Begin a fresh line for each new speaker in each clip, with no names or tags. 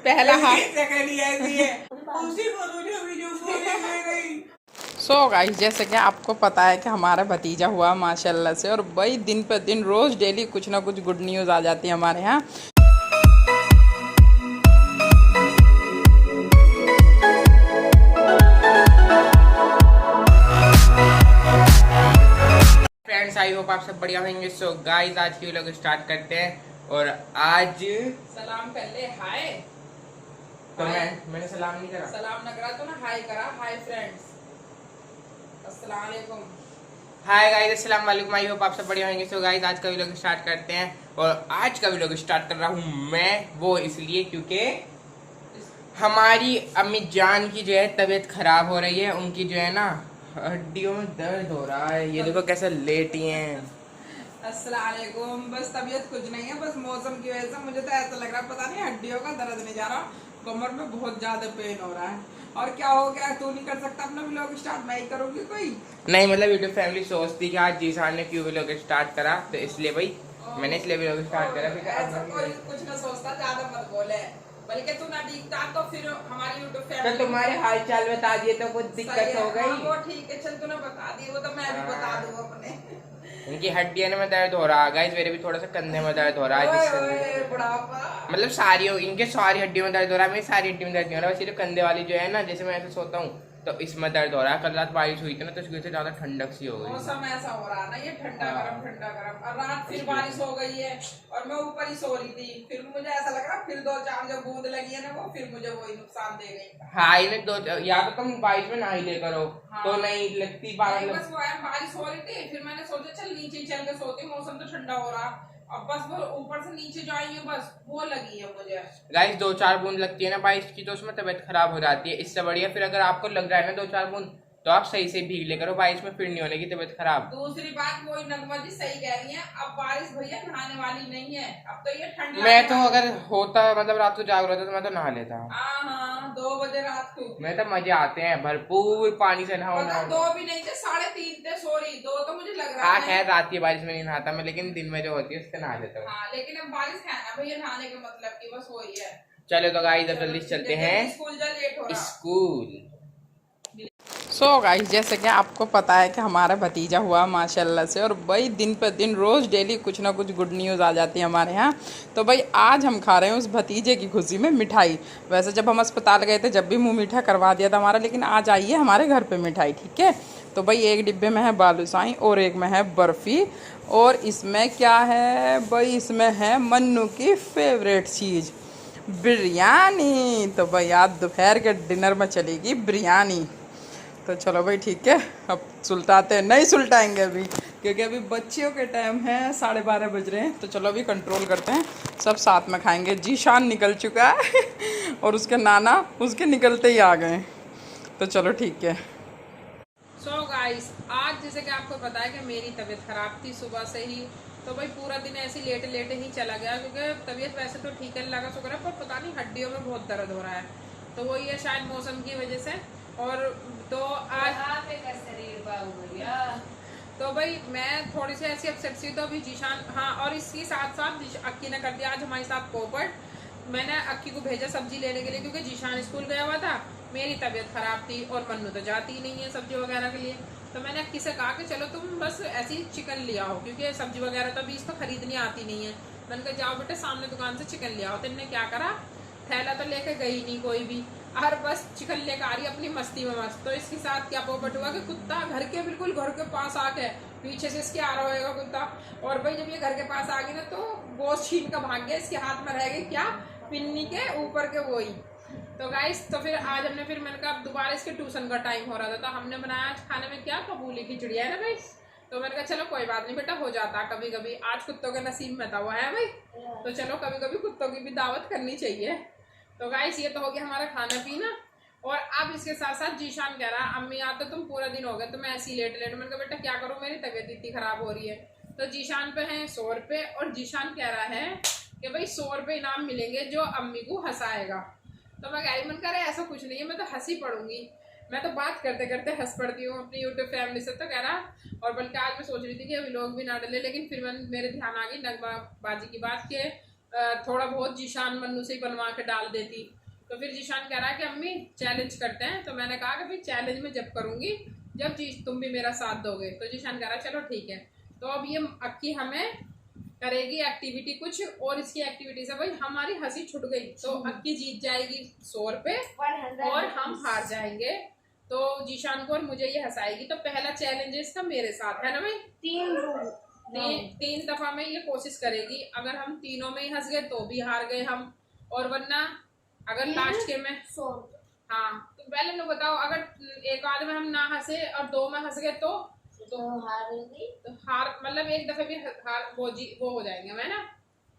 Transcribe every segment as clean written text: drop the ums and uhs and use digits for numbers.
पहला हाथ। So guys, जैसे कि आपको पता है कि हमारा भतीजा हुआ माशाल्लाह से, और भाई दिन पर दिन रोज़ डेली कुछ ना कुछ गुड न्यूज़ आ जाती है हमारे यहाँ। फ्रेंड्स, आई होप आप सब बढ़िया होंगे। सो गाइस, आज की व्लॉग स्टार्ट करते हैं। और आज सलाम कर ले, हाय। तो मैंने सलाम नहीं करा। सलाम ना करा तो ना हाय करा। हाय फ्रेंड्स, अस्सलाम वालेकुम। हाय गाइस, अस्सलाम वालेकुम। आई होप आप सब बढ़िया होंगे। सो गाइस, आज का व्लॉग स्टार्ट करते हैं। और आज का व्लॉग स्टार्ट कर रहा हूँ मैं वो इसलिए क्योंकि हमारी अम्मी जान की जो है तबीयत खराब हो रही है। उनकी जो है ना हड्डियों में दर्द हो रहा है। ये देखो कैसे लेटी हैं। अस्सलाम वालेकुम। बस तबीयत कुछ नहीं है, बस मौसम की वजह से मुझे तो ऐसा लग रहा है पता नहीं हड्डियों का दर्द नहीं जा रहा, कमर में बहुत ज्यादा पेन हो रहा है। और क्या हो गया, तू नहीं कर सकता अपना व्लॉग स्टार्ट? मैं ही करूंगी कोई नहीं। मतलब यूट्यूब फैमिली सोचती कि आज जीशान ने क्यों व्लॉग स्टार्ट करा, तो इसलिए भाई मैंने इसलिए व्लॉग स्टार्ट करा। ऐसा कोई कुछ ना सोचता, ज्यादा मत बोले, बल्कि तू ना दिखता तो फिर हमारी यूट्यूब फैमिली तो तुम्हारे हाल चाल बता दिए तो कुछ दिक्कत हो गई। वो ठीक है, चल तूने बता दी, वो तो मैं भी बता दूंगा अपने। इनकी हड्डियों में दर्द हो रहा है गाइस, मेरे भी थोड़ा सा कंधे में दर्द हो रहा है, जिससे मतलब सारी इनके सारी हड्डियों में दर्द हो रहा है। मेरी सारी हड्डियों में दर्द नहीं हो रहा है, सिर्फ कंधे वाली जो है ना, जैसे मैं ऐसे सोता हूँ तो इसमें दर्द हो रहा है। कल रात बारिश हुई थी ना, तो उसकी वजह से ज्यादा ठंडक सी हो गई। मौसम ऐसा हो रहा है ना, ये ठंडा गरम। और रात फिर बारिश हो गई है और मैं ऊपर ही सो रही थी, फिर मुझे ऐसा लग रहा फिर 2-4 जो बूंद लगी है ना, वो फिर मुझे वही नुकसान दे गई। हाँ, इन्हें दो या तो तुम बारिश में ना ही ले करो। हाँ। तो नहीं लगती बस वो है, बारिश हो रही थी, फिर मैंने सोचा चल नीचे चल के सोती, मौसम तो ठंडा हो रहा। अब बस वो ऊपर से नीचे जाएंगे, बस वो लगी है मुझे। गाइस, 2-4 बूंद लगती है ना बारिश की, तो उसमें तबीयत खराब हो जाती है। इससे बढ़िया फिर अगर आपको लग रहा है ना 2-4 बूंद, तो आप सही से भीग ले करो, बारिश में फिर नहीं होने की तबीयत खराब। दूसरी बात, वो नगमा जी सही कह रही है, अब बारिश भैया नहाने वाली नहीं है, अब तो ये ठंडा। मैं तो अगर होता मतलब रात को जाग रहा था तो मैं तो नहा लेता। हाँ, 2 बजे रात को मैं तो मजे आते हैं, भरपूर पानी से नहाओ। 2 भी नहीं थे, 3:30 थे, सॉरी 2 तो मुझे लग रहा है। खैर रात की बारिश में नहीं नहाता मैं, लेकिन दिन में जो होती है उससे नहा लेता हूँ। हाँ, लेकिन अब बारिश है ना भैया, नहाने का मतलब की बस वही है। चलो तो गाइस, अब जल्दी चलते हैं स्कूल। सो गाइस, जैसे कि आपको पता है कि हमारा भतीजा हुआ माशाल्लाह से, और भाई दिन पर दिन रोज़ डेली कुछ ना कुछ गुड न्यूज़ आ जाती है हमारे यहाँ। तो भाई आज हम खा रहे हैं उस भतीजे की खुशी में मिठाई। वैसे जब हम अस्पताल गए थे जब भी मुंह मीठा करवा दिया था हमारा, लेकिन आज आई है हमारे घर पे मिठाई, ठीक है। तो भाई एक डिब्बे में है बालूशाही और एक में है बर्फ़ी, और इसमें क्या है भाई, इसमें है मन्नू की फेवरेट चीज़ बिरयानी। तो भाई आज दोपहर के डिनर में चलेगी बिरयानी। तो चलो भाई ठीक है, अब सुलटाते हैं, नहीं सुलटाएंगे अभी क्योंकि अभी बच्चियों के टाइम है, 12:30 बज रहे हैं। तो चलो अभी कंट्रोल करते हैं, सब साथ में खाएंगे। जीशान निकल चुका है और उसके नाना उसके निकलते ही आ गए। तो चलो ठीक है। सो गाइस, आज जैसे कि आपको पता है कि मेरी तबीयत ख़राब थी सुबह से ही, तो भाई पूरा दिन ऐसे लेटे ही चला गया, क्योंकि तबीयत वैसे तो ठीक है, अल्लाह का शुक्र है, पर पता नहीं हड्डियों में बहुत दर्द हो रहा है। तो वही है शायद मौसम की वजह से। और तो आज तो भाई मैं थोड़ी सी ऐसी अपसेट सी, तो अभी जीशान, हाँ, और इसके साथ साथ अक्की ने कर दिया आज हमारे साथ पोपट। मैंने अक्की को भेजा सब्जी लेने के लिए, क्योंकि जीशान स्कूल गया हुआ था, मेरी तबीयत खराब थी, और मन्नू तो जाती ही नहीं है सब्जी वगैरह के लिए। तो मैंने अक्की से कहा कि चलो तुम बस ऐसी चिकन ले आओ, क्योंकि सब्जी वगैरह तो अभी इसको खरीदनी आती नहीं है। मैंने कहा जाओ बेटे सामने दुकान से चिकन ले आओ। तो इन्होंने क्या करा, थैला तो लेके गई नहीं कोई भी, और बस चिकन लेकर आ रही अपनी मस्ती में मस्त। तो इसके साथ क्या पोपट हुआ कि कुत्ता घर के बिल्कुल घर के पास आके पीछे से इसके आ रहा होगा कुत्ता, और भाई जब ये घर के पास आ गई ना, तो गोश्त छीन कर भाग गया। इसके हाथ में रह गई क्या, पिन्नी के ऊपर के वही। तो गाइस, तो फिर आज हमने फिर मैंने कहा दोबारा इसके ट्यूशन का टाइम हो रहा था, तो हमने बनाया आज खाने में क्या, कबूली खिचड़ी है ना भाई। तो मैंने कहा चलो कोई बात नहीं बेटा, हो जाता कभी कभी, आज कुत्तों के नसीब में था वो, है भाई। तो चलो कभी कभी कुत्तों की भी दावत करनी चाहिए। तो गाइस, ये तो हो गया हमारा खाना पीना। और अब इसके साथ साथ जीशान कह रहा अम्मी यार तो तुम पूरा दिन हो गए, तो मैं ऐसी लेट मैंने कहा बेटा क्या करूँ, मेरी तबीयत इतनी खराब हो रही है। तो जीशान पे है 100 रुपये, और जीशान कह रहा है कि भाई 100 रुपये इनाम मिलेंगे जो अम्मी को हंसाएगा। तो मैं कह मन करे ऐसा कुछ नहीं है, मैं तो हंसी पड़ूंगी, मैं तो बात करते करते हंस पड़ती हूँ अपनी यूट्यूब फैमिली से। तो कह रहा, और बल्कि आज मैं सोच रही थी कि अभी लोग भी ना डले, लेकिन फिर मेरे ध्यान आ गई नगमा बाजी की बात के
थोड़ा बहुत जीशान मन्नू से ही बनवा के डाल देती। तो फिर जीशान कह रहा है कि अम्मी चैलेंज करते हैं। तो मैंने कहा कि भाई चैलेंज में जब करूँगी जब तुम भी मेरा साथ दोगे। तो जीशान कह रहा है चलो ठीक है। तो अब ये अक्की हमें करेगी एक्टिविटी कुछ, और इसकी एक्टिविटी से भाई हमारी हंसी छूट गई। तो अक्की जीत जाएगी 100 रुपये और हम हार जाएंगे। तो जीशान को और मुझे ये हंसाएगी। तो पहला चैलेंज इसका मेरे साथ है ना भाई। तीन दफा में ये कोशिश करेगी। अगर हम तीनों में ही हंस गए तो भी हार गए हम, और वरना अगर लास्ट के में हाँ। तो पहले लोग बताओ, अगर एक आध में हम ना हंसे और 2 में हंस गए तो हारेंगी। तो हार मतलब एक दफे भी हार वो हो जाएंगे मैं ना।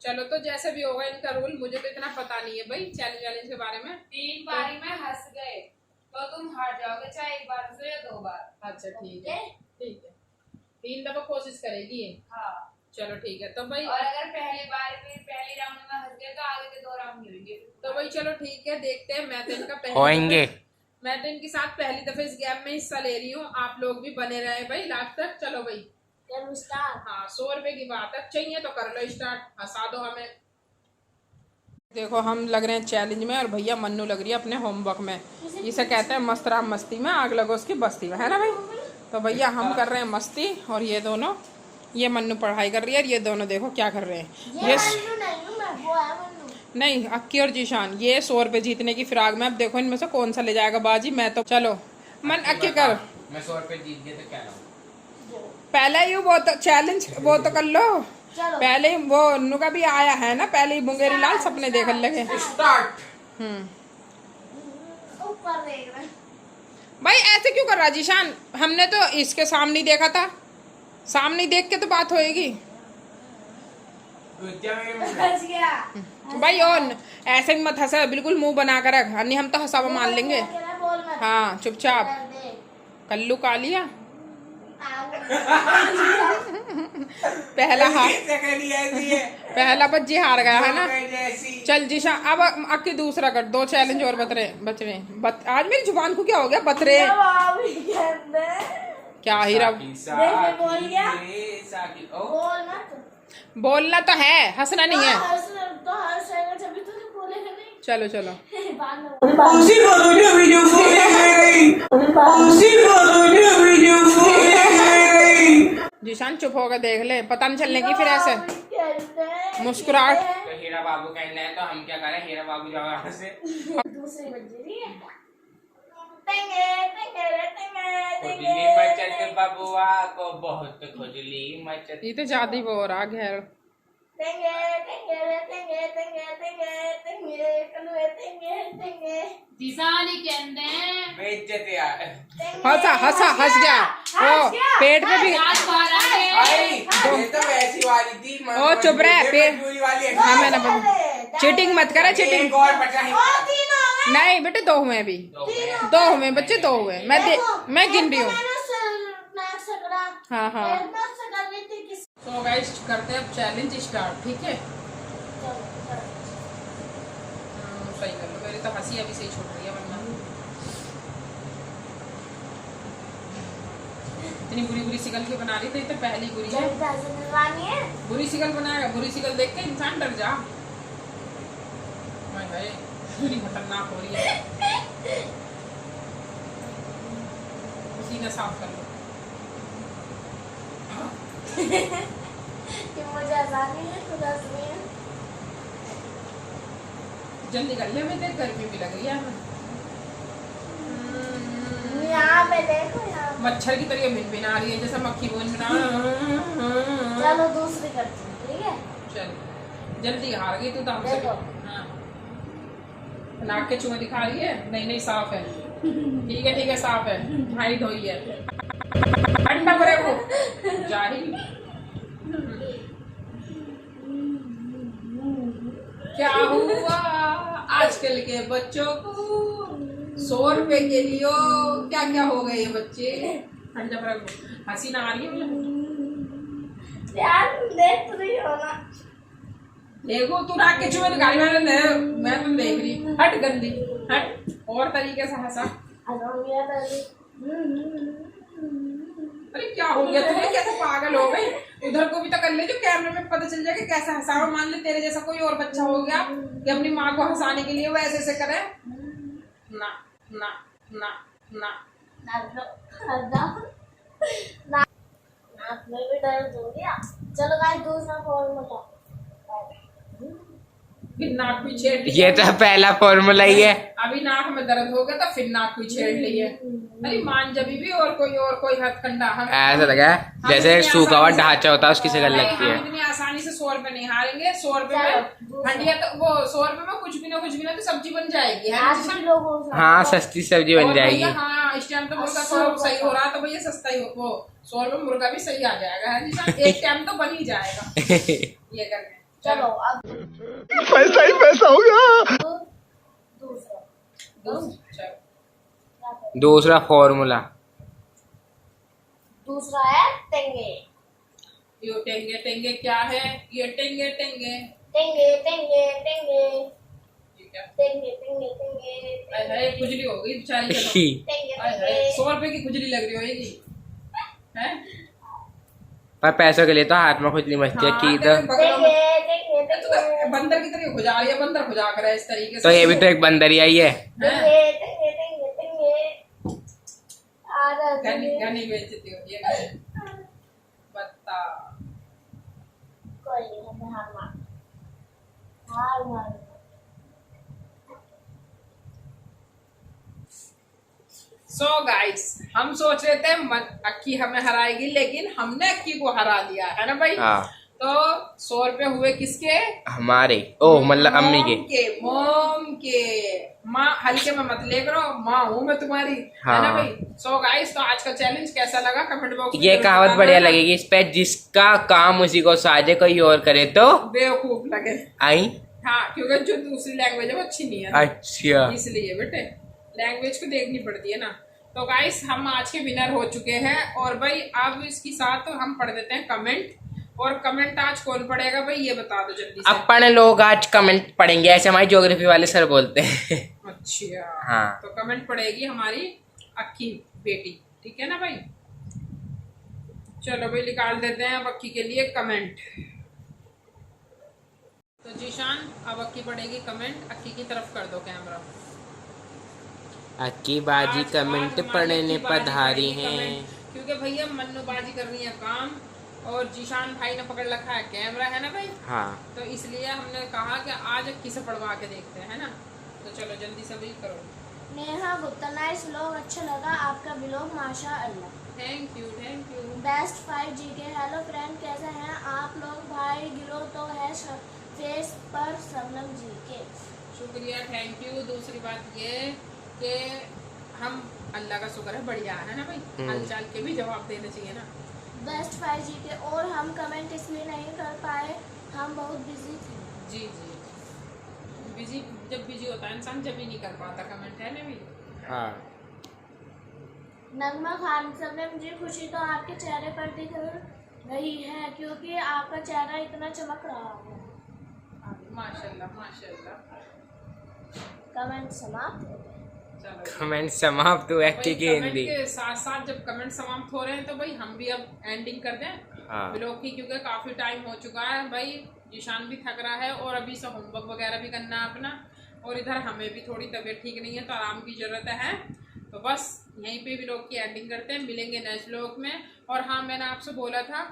चलो तो जैसे भी होगा इनका रूल, मुझे तो इतना पता नहीं है भाई चैलेंज के बारे में।
3 बारी में हंस गए तो तुम हार जाओगे, चाहे 1 बार हंसो या 2 बार।
अच्छा ठीक है ठीक है। 3 दफा कोशिश करेगी।
हाँ
चलो ठीक है। तो भाई
और अगर पहली राउंड में हंस गए तो आगे के 2 राउंड मिलेंगे।
तो भाई चलो ठीक है, देखते हैं। मैं तो इनके साथ पहली दफे इस गेम में हिस्सा ले रही हूँ। आप लोग भी बने रहे भाई लास्ट तक। चलो भाई हाँ 100 रुपए की बात है, चाहिए तो कर लो स्टार्ट, हंसा दो हमें। देखो हम लग रहे हैं चैलेंज में और भैया मन्नू लग रही है अपने होमवर्क में। इसे कहते हैं मस्त राम मस्ती में, आग लगो उसकी बस्ती में, है ना भाई। तो भैया हम कर रहे हैं मस्ती और ये दोनों, ये मन्नू पढ़ाई कर रही है और ये दोनों देखो क्या कर रहे हैं। ये नहीं अक्की और जीशान, ये 100 रुपए जीतने की फिराक में। अब देखो इनमें से कौन सा ले जाएगा बाजी। मैं तो चलो मन अक्की कर,
मैं 100 रुपए जीत गया तो क्या लाऊं?
पहले ही वो तो चैलेंज वो तो कर लो। पहले ही वो उन्नू का भी आया है ना, पहले ही मुंगेरी लाल सपने देख लगे।
स्टार्ट।
भाई ऐसे क्यों कर रहा जीशान? हमने तो इसके सामने ही देखा था, सामने देख के तो बात होएगी भाई। और ऐसे भी मत हंसा, बिल्कुल मुंह बना कर रख, नहीं हम तो हंसावा मान लेंगे। हाँ चुपचाप कल्लू कालिया। पहला बच्ची हार गया है ना। चल जीशा अब अक्की दूसरा कर। 2 चैलेंज और बच रहे। आज मेरी जुबान को क्या हो गया? बतरे क्या हीरा बोलना तो है, हंसना नहीं है। चलो चलो जीशान चुप होकर देख ले, पता नहीं चलने की फिर ऐसे मुस्कुराहट।
तो हीरा बाबू कहना है तो हम क्या करें? हीरा बाबू जाओ यहाँ से। खुजली मचत बबुआ को बहुत खुजली मचत।
ये तो ज्यादा ही वो हो रहा घेर।
बेइज्जत यार।
हंस गया ओ पेट पे भी।
ये तो वैसी वाली थी।
ओ चुप रहे पेट
वाली।
हाँ मैंने चीटिंग मत करे। चीटिंग नहीं बेटे 2 हुए अभी, 2 हुए बच्चे, 2 हुए। मैं गिन रही हूँ। हाँ हाँ तो गाइस करते हैं अब चैलेंज स्टार्ट, ठीक है। सही कर लो, मेरी तो हंसी अभी सही छूट रही है वरना इतनी बुरी शिकल की बना रही थी। तो पहली बुरी है, बुरी शिकल बनाएगा। बुरी शिकल देख के इंसान डर जा। भाई बड़ी खतरनाक हो रही है। सीना साफ कर लो। जल्दी कर ले, मैं देख गर्मी भी लग रही है।
यहाँ पे देखो, यहाँ
मच्छर की तरह भिन आ रही है जैसे मक्खी बोन बना।
चलो दूसरी करती हूँ, ठीक है।
चल जल्दी हार गई तू तो हमसे। हाँ नाक के चूहे दिखा रही है। नहीं साफ है। ठीक है साफ है, भाई धोई है। अंडा भरे वो जाहिल। क्या हुआ आजकल के बच्चों को? 100 रुपए के लिए क्या क्या हो गए ये बच्चे। अंडा भरे वो हंसी ना आ रही है
यार, देख रही हो ना।
देखो तू नाक के चूहे दिखा रही है, मैं तुम देख रही। हट गंदी हट। और तरीके से हंसा।
अरे
अरे क्या हो गया तुम्हें? कैसे पागल हो गई? उधर को भी तो कर ले, जो कैमरे में पता चल जाए कि कैसा हंसावा। मान ले तेरे जैसा कोई और बच्चा हो गया कि अपनी माँ को हंसाने के लिए वो ऐसे ऐसे करे। ना ना ना ना
नाक में भी दर्द हो गया। चलो गाइस दूसरा फॉर्मूला।
फिर नाक भी छेड़ ली।
ये तो पहला फॉर्मूला ही है।
अभी नाक में दर्द हो गया तो फिर नाक भी छेड़ ली है। अरे मान जबी भी और कोई हथकंडा हम
ऐसा लगा जैसे सूखा हुआ ढांचा होता है उसकी शक्ल
नहीं,
लगती
हम
है।
इतनी आसानी से 100 रुपए नहीं हारेंगे। 100 रुपए में हंडिया तो वो 100 रुपए में कुछ भी ना तो सब्जी बन जाएगी है ना
आज
जिसमें?
भी लोगों से
हाँ सस्ती सब्जी बन
और
जाएगी।
भैया, हाँ इस टाइम तो मुर्गा थोड़ा सही हो रहा तो भैया सस्ता ही हो, वो 100 रुपए मुर्गा भी सही आ जाएगा है जिसमें एक टाइम तो बन ही जाएगा ये करके।
चलो अब
पैसा ही पैसा होगा।
दूसरा
चलो
दूसरा फॉर्मूला
दूसरा है टेंगे
यो टेंगे टेंगे क्या है? ये टेंगे टेंगे
टेंगे टेंगे टेंगे
ये क्या?
टेंगे टेंगे टेंगे
आय हाय खुजली हो गई बेचारी। चलो
टेंगे
आय हाय
टेंगे
100 रुपए की खुजली लग रही होगी हैं?
पर पैसों के लिए तो हाथ में खुजली मचती है
हाँ,
की तो।
तेरे बगलों में
टेंगे
तो बंदर की तरह खुजा रही है। बंदर खुजा कर है इस तरीके से।
तो ये भी तो एक बंदर ही आई है।
टेंगे टेंगे टेंगे टेंगे
घनी बेइज्जती होती है बता।
कोई नहीं हमें हार मान
सो गाइस हम सोच रहे थे अक्की हमें हराएगी लेकिन हमने अक्की को हरा दिया है ना भाई।
हाँ
तो 100 रुपए हुए किसके?
हमारे ओ मतलब अम्मी के।
मोम के। माँ हल्के में मत ले करो, माँ हूँ मैं तुम्हारी है ना
हाँ।
भाई। सो गाइस तो आज का चैलेंज कैसा लगा कमेंट बॉक्स में
ये
जरूर
कहावत
बताना।
बढ़िया लगेगी इस पे, जिसका काम उसी को साजे कोई और करे तो
बेवकूफ लगे।
आई।
हाँ क्योंकि जो दूसरी लैंग्वेज है वो अच्छी नहीं है ना।
अच्छा
इसलिए बेटे लैंग्वेज को देखनी पड़ती है ना। तो गाइस हम आज के विनर हो चुके हैं और भाई अब इसके साथ हम पढ़ देते हैं कमेंट। और कमेंट आज कौन पढ़ेगा भाई ये बता दो जल्दी से।
अपन लोग आज कमेंट पढ़ेंगे ऐसे हमारी ज्योग्राफी वाले सर बोलते हैं।
अच्छा
हाँ।
तो कमेंट पढ़ेगी हमारी अक्की बेटी, ठीक है ना भाई। चलो भाई निकाल देते हैं अब अक्की के लिए कमेंट। तो जीशान अब अक्की पढ़ेगी कमेंट। अक्की की तरफ कर दो कैमरा।
अक्की बाजी
आज
कमेंट
हमारी
पढ़ने
अक्की बाजी
पधारी
पढ़ेगी
हैं।
कमेंट, क्योंकि भैया मन्नूबाजी कर रही है काम और जीशान भाई ने पकड़ रखा है कैमरा है ना भाई।
हाँ
तो इसलिए हमने कहा कि आज अक्की से पढ़वा के देखते हैं ना। तो चलो जल्दी से भी करो।
नेहा गुप्ता नाइस व्लॉग अच्छा लगा आपका व्लॉग माशाअल्लाह।
Thank you thank you.
Best 5 GK hello friend कैसे हैं आप लोग भाई गिरो तो है फेस पर सबनम जी के।
शुक्रिया थैंक यू। दूसरी बात ये कि हम अल्लाह का शुक्र है बढ़िया है ना भाई। हालचाल के भी जवाब देना चाहिए ना।
बेस्ट 5 जीके और हम कमेंट इसलिए नहीं कर पाए हम बहुत बिजी थे।
जी जी बिजी, जब बिजी होता है इंसान जब ही नहीं कर पाता कमेंट है ना भी।
हाँ
नगमा खान सबनम जी खुशी तो आपके चेहरे पर दिख रही है क्योंकि आपका चेहरा इतना चमक रहा है।
माशाल्लाह माशाल्लाह।
कमेंट समाप्त हो गए।
चलो
कमेंट समाप्त हुआ
भाई,
की
कमेंट
हिंदी।
के साथ साथ जब कमेंट समाप्त हो रहे हैं तो भाई हम भी अब एंडिंग कर दें
हाँ
ब्लॉग की, क्योंकि काफी टाइम हो चुका है भाई। जीशान भी थक रहा है और अभी से होमवर्क वगैरह भी करना है अपना, और इधर हमें भी थोड़ी तबीयत ठीक नहीं है तो आराम की जरूरत है। तो बस यहीं पे व्लॉग की एंडिंग करते हैं, मिलेंगे नेक्स्ट व्लॉग में। और हाँ मैंने आपसे बोला था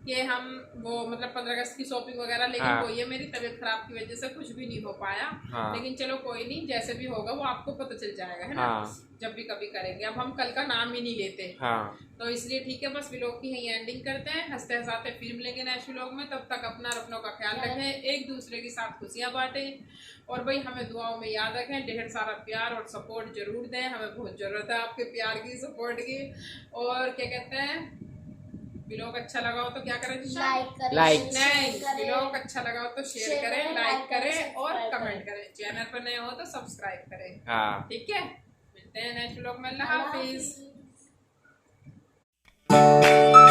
कि हम वो मतलब 15 अगस्त की शॉपिंग वगैरह, लेकिन
हाँ।
वो ये मेरी तबीयत खराब की वजह से कुछ भी नहीं हो पाया।
हाँ।
लेकिन चलो कोई नहीं, जैसे भी होगा वो आपको पता चल जाएगा है ना।
हाँ।
जब भी कभी करेंगे। अब हम कल का नाम ही नहीं लेते
हाँ
तो इसलिए ठीक है। बस व्लॉग की यही एंडिंग करते हैं, हंसते हंसाते फिर मिलेंगे नेक्स्ट व्लॉग में। तब तक अपना और अपनों का ख्याल रखें, एक दूसरे के साथ खुशियां बांटें और भाई हमें दुआओं में याद रखें। ढेर सारा प्यार और सपोर्ट जरूर दें, हमें बहुत जरूरत है आपके प्यार की सपोर्ट की। और क्या कहते हैं, व्लॉग अच्छा लगा हो तो क्या करें
लाइक
नहीं, व्लॉग अच्छा लगा हो तो शेयर करें, लाइक करें और कमेंट करें। चैनल पर नए हो तो सब्सक्राइब करें।
हाँ
ठीक है, मिलते हैं नेक्स्ट व्लॉग में। अल्लाह हाफिज।
हाफिज।